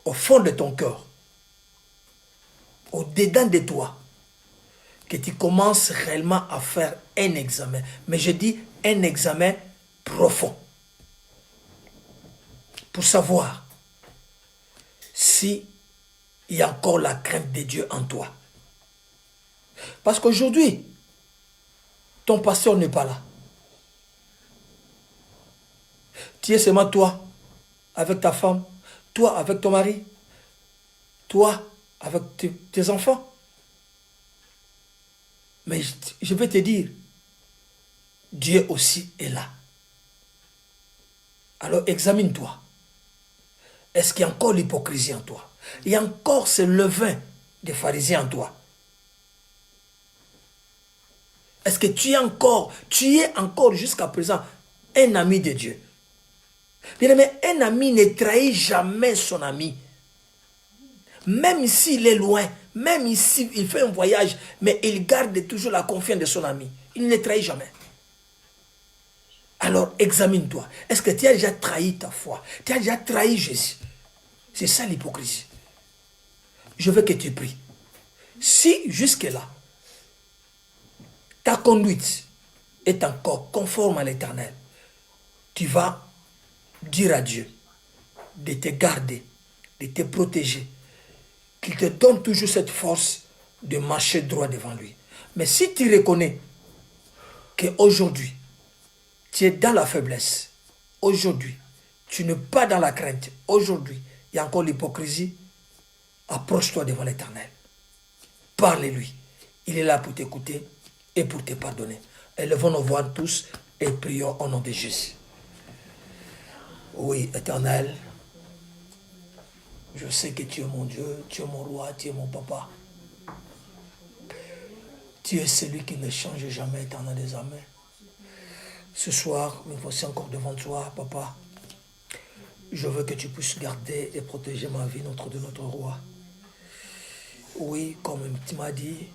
au fond de ton cœur, au-dedans de toi, que tu commences réellement à faire un examen. Mais je dis un examen profond. Pour savoir si il y a encore la crainte de Dieu en toi. Parce qu'aujourd'hui, ton pasteur n'est pas là. Tu es seulement toi, avec ta femme, toi avec ton mari, toi avec tes enfants. Mais je vais te dire, Dieu aussi est là. Alors examine-toi. Est-ce qu'il y a encore l'hypocrisie en toi? Il y a encore ce levain des pharisiens en toi? Est-ce que tu es encore jusqu'à présent un ami de Dieu? Bien-aimé, un ami ne trahit jamais son ami. Même s'il est loin, même s'il fait un voyage, mais il garde toujours la confiance de son ami. Il ne trahit jamais. Alors examine-toi. Est-ce que tu as déjà trahi ta foi? Tu as déjà trahi Jésus? C'est ça l'hypocrisie. Je veux que tu pries. Si jusque-là, ta conduite est encore conforme à l'Éternel, tu vas dire à Dieu de te garder, de te protéger, qu'il te donne toujours cette force de marcher droit devant lui. Mais si tu reconnais qu'aujourd'hui, tu es dans la faiblesse, aujourd'hui, tu n'es pas dans la crainte, aujourd'hui, il y a encore l'hypocrisie, approche-toi devant l'Éternel. Parle-lui. Il est là pour t'écouter et pour te pardonner. Élevons nos voix tous et prions au nom de Jésus. Oui, Éternel, je sais que tu es mon Dieu, tu es mon roi, tu es mon papa. Tu es celui qui ne change jamais, Éternel des armées. Ce soir, nous voici encore devant toi, papa. Je veux que tu puisses garder et protéger ma vie, de notre roi. Oui, comme tu m'as dit,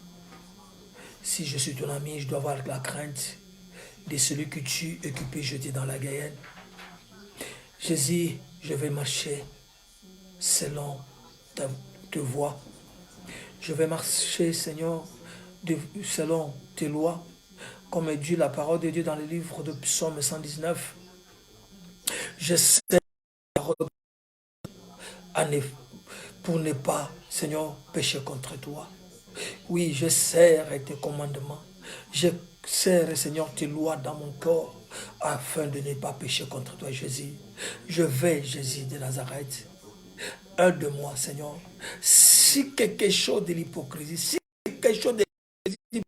si je suis ton ami, je dois avoir la crainte de celui que tu es occupé, jeté dans la Guyenne. Jésus, je vais marcher selon ta voie. Je vais marcher, Seigneur, selon tes lois, comme dit la parole de Dieu dans le livre de Psaume 119. Je sais pour ne pas, Seigneur, pécher contre toi. Oui, je serre tes commandements. Je serre, Seigneur, tes lois dans mon corps afin de ne pas pécher contre toi, Jésus. Je vais, Jésus de Nazareth. Aide-moi, Seigneur. Si quelque chose de l'hypocrisie, si quelque chose de l'hypocrisie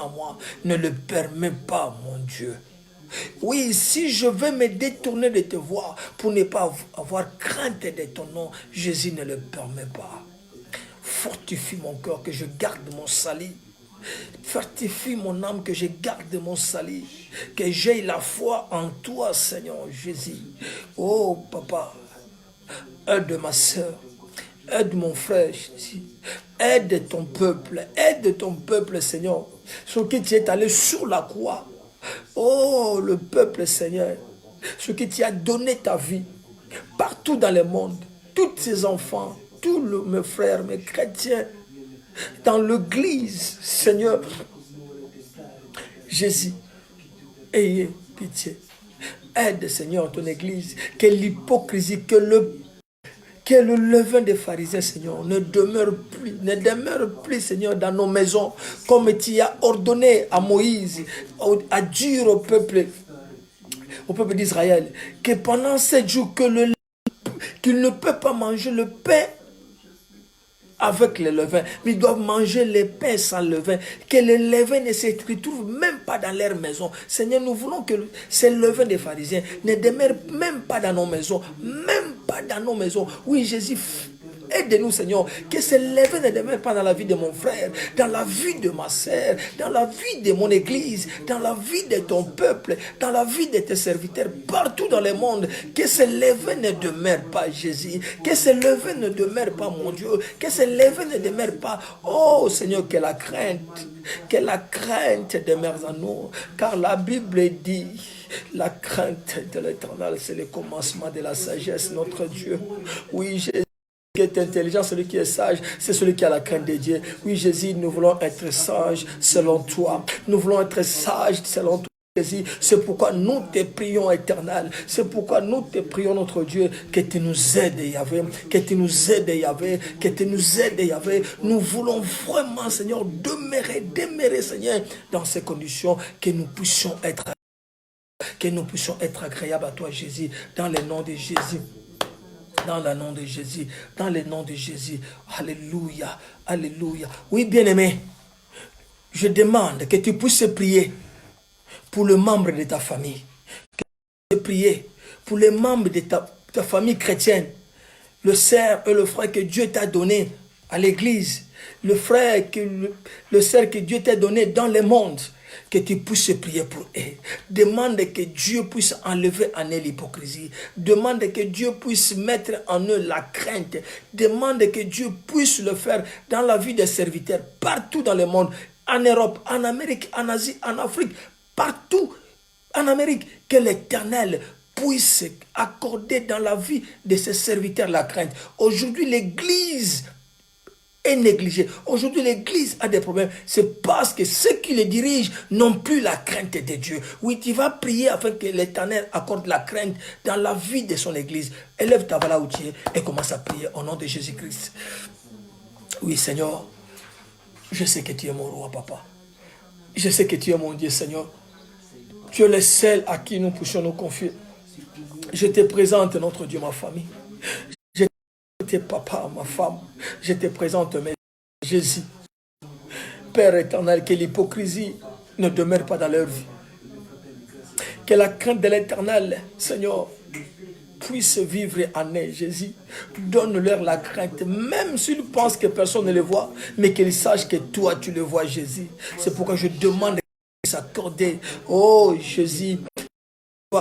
en moi, ne le permet pas, mon Dieu. Oui, si je veux me détourner de te voir pour ne pas avoir crainte de ton nom, Jésus ne le permet pas. Fortifie mon cœur, que je garde mon salut. Fortifie mon âme, que je garde mon salut. Que j'aie la foi en toi, Seigneur Jésus. Oh, papa, aide ma soeur, aide mon frère, Jésus. Aide ton peuple, Seigneur. Sur qui tu es allé sur la croix. Oh, le peuple, Seigneur, ce qui tu as donné ta vie, partout dans le monde, tous ces enfants, tous mes frères, mes chrétiens, dans l'église, Seigneur, Jésus, ayez pitié. Aide, Seigneur, ton église, que l'hypocrisie, que le levain des pharisiens, Seigneur, ne demeure plus, Seigneur, dans nos maisons, comme tu as ordonné à Moïse, à dire au peuple d'Israël, que pendant 7 jours, qu'il ne peut pas manger le pain avec le levain, mais ils doivent manger le pain sans levain, que le levain ne se retrouve même pas dans leur maison. Seigneur, nous voulons que ce levain des pharisiens ne demeure même pas dans nos maisons, même pas dans nos maisons. Oui, Jésus, aide-nous, Seigneur, que ce levain ne demeure pas dans la vie de mon frère, dans la vie de ma sœur, dans la vie de mon église, dans la vie de ton peuple, dans la vie de tes serviteurs, partout dans le monde. Que ce levain ne demeure pas, Jésus. Que ce levain ne demeure pas, mon Dieu. Que ce levain ne demeure pas. Oh, Seigneur, que la crainte demeure en nous. Car la Bible dit, la crainte de l'Éternel, c'est le commencement de la sagesse, notre Dieu. Oui, Jésus. Qui est intelligent, celui qui est sage, c'est celui qui a la crainte de Dieu. Oui, Jésus, nous voulons être sages selon toi. Nous voulons être sages selon toi, Jésus. C'est pourquoi nous te prions, Éternel. C'est pourquoi nous te prions, notre Dieu, que tu nous aides, Yahvé. Que tu nous aides, Yahvé. Que tu nous aides, Yahvé. Nous voulons vraiment, Seigneur, demeurer, Seigneur, dans ces conditions, que nous puissions être agréables à toi, Jésus, dans le nom de Jésus. Dans le nom de Jésus, dans le nom de Jésus. Alléluia, alléluia. Oui, bien-aimé, je demande que tu puisses prier pour le membre de ta famille. Que tu puisses prier pour les membres de ta famille chrétienne. Le sœur et le frère que Dieu t'a donné à l'église. Le frère, le sœur que Dieu t'a donné dans le monde. Que tu puisses prier pour eux. Demande que Dieu puisse enlever en eux l'hypocrisie. Demande que Dieu puisse mettre en eux la crainte. Demande que Dieu puisse le faire dans la vie des serviteurs, partout dans le monde, en Europe, en Amérique, en Asie, en Afrique, partout en Amérique, que l'Éternel puisse accorder dans la vie de ses serviteurs la crainte. Aujourd'hui, l'Église est négligée. Aujourd'hui, l'Église a des problèmes. C'est parce que ceux qui les dirigent n'ont plus la crainte de Dieu. Oui, tu vas prier afin que l'Éternel accorde la crainte dans la vie de son Église. Élève ta voix là où tu es et commence à prier au nom de Jésus-Christ. Oui, Seigneur, je sais que tu es mon roi, papa. Je sais que tu es mon Dieu, Seigneur. Tu es le seul à qui nous puissions nous confier. Je te présente, notre Dieu, ma famille. Tes papa, ma femme, je te présente mes Jésus. Père éternel, que l'hypocrisie ne demeure pas dans leur vie. Que la crainte de l'Éternel, Seigneur, puisse vivre en eux, Jésus. Donne-leur la crainte, même s'ils pensent que personne ne les voit, mais qu'ils sachent que toi, tu le vois, Jésus. C'est pourquoi je demande qu'ils puissent accorder, oh Jésus,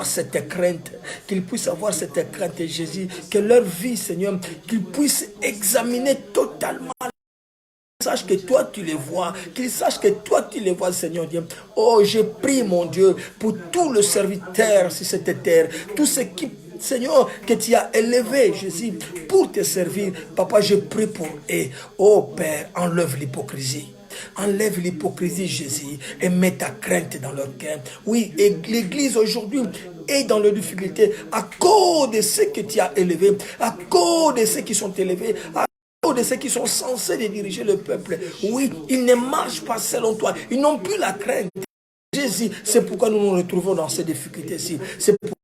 cette crainte, qu'ils puissent avoir cette crainte, Jésus, que leur vie, Seigneur, qu'ils puissent examiner totalement, qu'ils sachent que toi tu les vois, qu'ils sachent que toi tu les vois, Seigneur Dieu. Oh, je prie, mon Dieu, pour tout le serviteur sur cette terre, tout ce qui, Seigneur, que tu as élevé, Jésus, pour te servir. Papa, je prie pour eux. Oh Père, enlève l'hypocrisie. Enlève l'hypocrisie, Jésus, et mets ta crainte dans leur cœur. Oui, et l'Église aujourd'hui est dans les difficultés à cause de ceux que tu as élevés, à cause de ceux qui sont élevés, à cause de ceux qui sont censés diriger le peuple. Oui, ils ne marchent pas selon toi. Ils n'ont plus la crainte. Jésus, c'est pourquoi nous nous retrouvons dans ces difficultés-ci. C'est pourquoi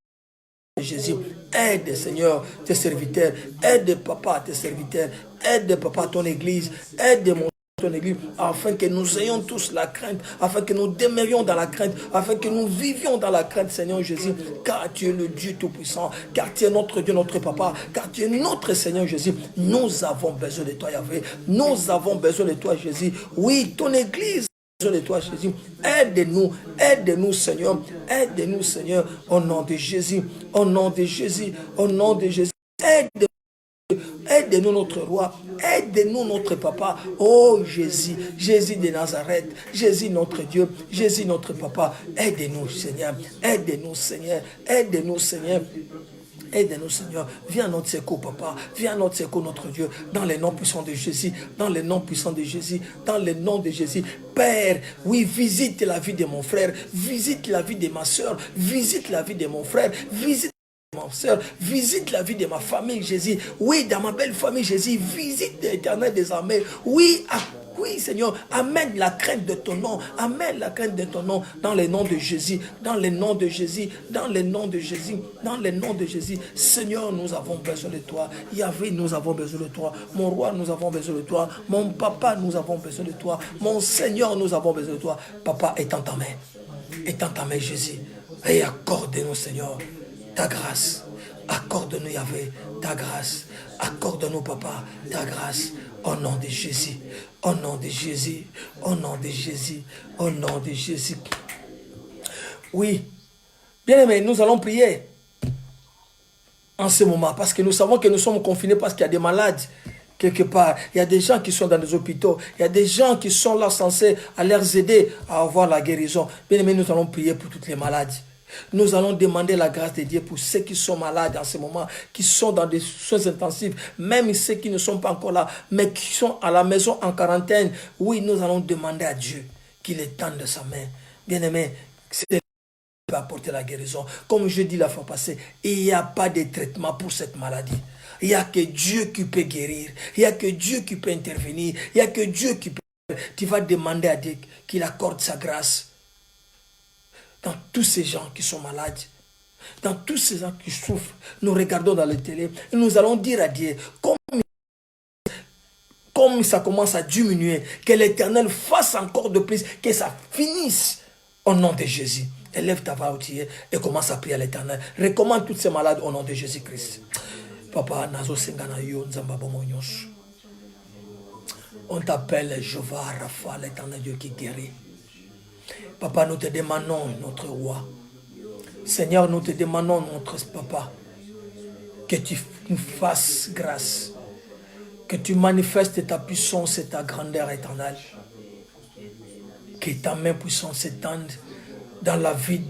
Jésus, aide, Seigneur, tes serviteurs, aide, papa, tes serviteurs, aide, papa, ton Église, aide, mon ton Église, afin que nous ayons tous la crainte, afin que nous demeurions dans la crainte, afin que nous vivions dans la crainte, Seigneur Jésus, car tu es le Dieu Tout-Puissant, car tu es notre Dieu, notre Papa, car tu es notre Seigneur Jésus. Nous avons besoin de toi, Yahvé. Nous avons besoin de toi, Jésus. Oui, ton Église a besoin de toi, Jésus. Aide-nous, Seigneur. Aide-nous, Seigneur, au nom de Jésus, au nom de Jésus, au nom de Jésus. Aide-nous notre roi, aide-nous notre papa, oh Jésus, Jésus de Nazareth, Jésus notre Dieu, Jésus notre papa, aide-nous Seigneur, aide-nous Seigneur, aide-nous Seigneur. Aide-nous, Seigneur. Viens à notre secours, Papa. Viens à notre secours, notre Dieu. Dans les noms puissants de Jésus. Dans les noms puissants de Jésus. Dans les noms de Jésus. Père, oui, visite la vie de mon frère. Visite la vie de ma soeur. Visite la vie de mon frère. Visite ma soeur, visite la vie de ma famille, Jésus. Oui, dans ma belle famille, Jésus. Visite l'Éternel des armées. Oui, oui, Seigneur, amène la crainte de ton nom. Amène la crainte de ton nom dans le nom de Jésus. Dans le nom de Jésus. Dans le nom de Jésus. Dans le nom de Jésus. Seigneur, nous avons besoin de toi. Yahvé, nous avons besoin de toi. Mon roi, nous avons besoin de toi. Mon papa, nous avons besoin de toi. Mon Seigneur, nous avons besoin de toi. Papa, étends ta main. Étends ta main, Jésus. Et accorde-nous, Seigneur, ta grâce. Accorde-nous, Yahvé, ta grâce. Accorde-nous, Papa, ta grâce. Au nom de Jésus. Au nom de Jésus. Au nom de Jésus. Au nom de Jésus. Oui. Bien-aimés, nous allons prier en ce moment parce que nous savons que nous sommes confinés parce qu'il y a des malades quelque part. Il y a des gens qui sont dans les hôpitaux. Il y a des gens qui sont là censés leur aider à avoir la guérison. Bien-aimés, nous allons prier pour toutes les maladies. Nous allons demander la grâce de Dieu pour ceux qui sont malades en ce moment, qui sont dans des soins intensifs, même ceux qui ne sont pas encore là, mais qui sont à la maison en quarantaine. Oui, nous allons demander à Dieu qu'il étende sa main. Bien-aimé, c'est Dieu qui peut apporter la guérison. Comme je dis la fois passée, il n'y a pas de traitement pour cette maladie. Il n'y a que Dieu qui peut guérir. Il n'y a que Dieu qui peut intervenir. Il n'y a que Dieu qui peut. Tu vas demander à Dieu qu'il accorde sa grâce. Dans tous ces gens qui sont malades, dans tous ces gens qui souffrent, nous regardons dans la télé et nous allons dire à Dieu, comme ça commence à diminuer, que l'Éternel fasse encore de plus, que ça finisse au nom de Jésus. Élève ta voix et commence à prier à l'Éternel. Recommande tous ces malades au nom de Jésus-Christ. Papa, Nazo Sengana Yo, Nzamba Bomonyos. On t'appelle Jéhovah Rapha, l'Éternel Dieu qui guérit. Papa, nous te demandons, notre roi. Seigneur, nous te demandons, notre papa, que tu nous fasses grâce. Que tu manifestes ta puissance et ta grandeur éternelle. Que ta main puissante s'étende dans la vie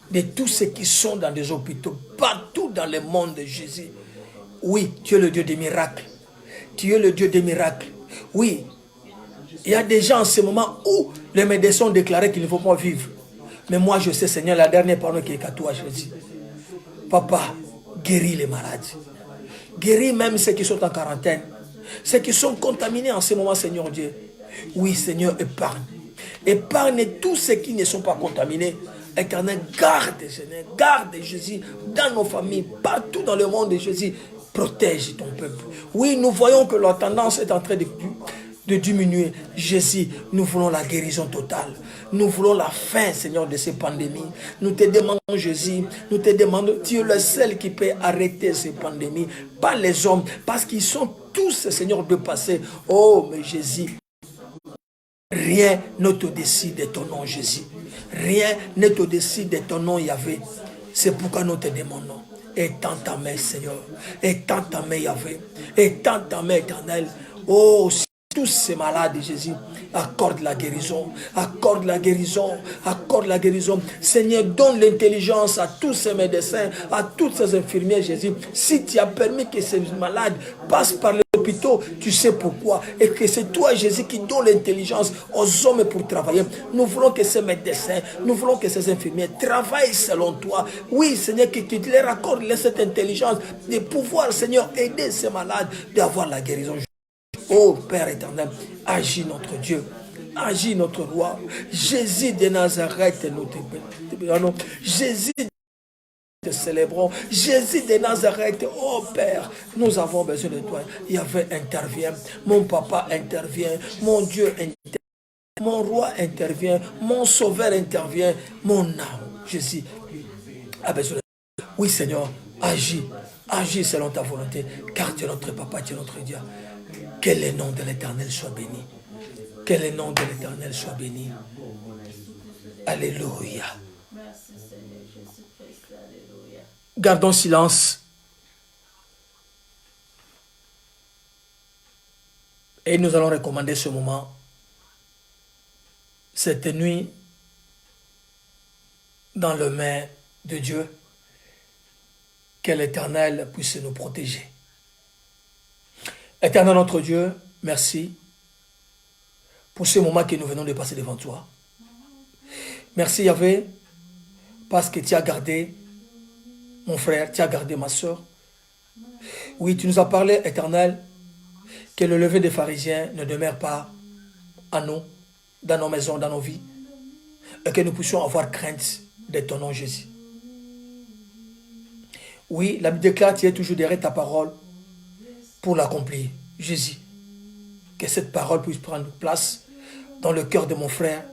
de tous ceux qui sont dans des hôpitaux, partout dans le monde de Jésus. Oui, tu es le Dieu des miracles. Tu es le Dieu des miracles. Oui, il y a des gens en ce moment où les médecins ont déclaré qu'il ne faut pas vivre. Mais moi, je sais, Seigneur, la dernière parole qui est à toi, Jésus. Papa, guéris les malades. Guéris même ceux qui sont en quarantaine. Ceux qui sont contaminés en ce moment, Seigneur Dieu. Oui, Seigneur, épargne. Épargne tous ceux qui ne sont pas contaminés. Éternel, garde, Seigneur, garde Jésus dans nos familles, partout dans le monde de Jésus. Protège ton peuple. Oui, nous voyons que la tendance est en train de diminuer. Jésus, nous voulons la guérison totale. Nous voulons la fin, Seigneur, de ces pandémies. Nous te demandons, Jésus, nous te demandons, tu es le seul qui peut arrêter ces pandémies, pas les hommes, parce qu'ils sont tous, Seigneur, dépassés. Oh, mais Jésus, rien ne te décide de ton nom, Jésus. Rien ne te décide de ton nom, Yahvé. C'est pourquoi nous te demandons. Étends ta main, Seigneur. Étends ta main, Yahvé. Étends ta main, éternelle. Oh, tous ces malades, Jésus, accorde la guérison, accorde la guérison, accorde la guérison. Seigneur, donne l'intelligence à tous ces médecins, à toutes ces infirmières, Jésus. Si tu as permis que ces malades passent par les hôpitaux, tu sais pourquoi. Et que c'est toi, Jésus, qui donne l'intelligence aux hommes pour travailler. Nous voulons que ces médecins, nous voulons que ces infirmières travaillent selon toi. Oui, Seigneur, que tu leur accordes cette intelligence de pouvoir, Seigneur, aider ces malades d'avoir la guérison. Oh Père éternel, agis notre Dieu, agis notre roi. Jésus de Nazareth, nous te bénissons. Jésus, te célébrons. Jésus de Nazareth, oh Père, nous avons besoin de toi. Yahvé intervient, mon papa intervient, mon Dieu intervient, mon roi intervient, mon sauveur intervient, mon âme, Jésus, a besoin de toi. Oui Seigneur, agis, agis selon ta volonté, car tu es notre papa, tu es notre Dieu. Que le nom de l'Éternel soit béni. Que le nom de l'Éternel soit béni. Alléluia. Gardons silence. Et nous allons recommander ce moment. Cette nuit, dans les mains de Dieu, que l'Éternel puisse nous protéger. Éternel notre Dieu, merci pour ce moment que nous venons de passer devant toi. Merci Yahvé, parce que tu as gardé mon frère, tu as gardé ma soeur. Oui, tu nous as parlé, Éternel, que le lever des pharisiens ne demeure pas à nous, dans nos maisons, dans nos vies, et que nous puissions avoir crainte de ton nom, Jésus. Oui, la Bible déclare, tu es toujours derrière ta parole, pour l'accomplir. Jésus, que cette parole puisse prendre place dans le cœur de mon frère,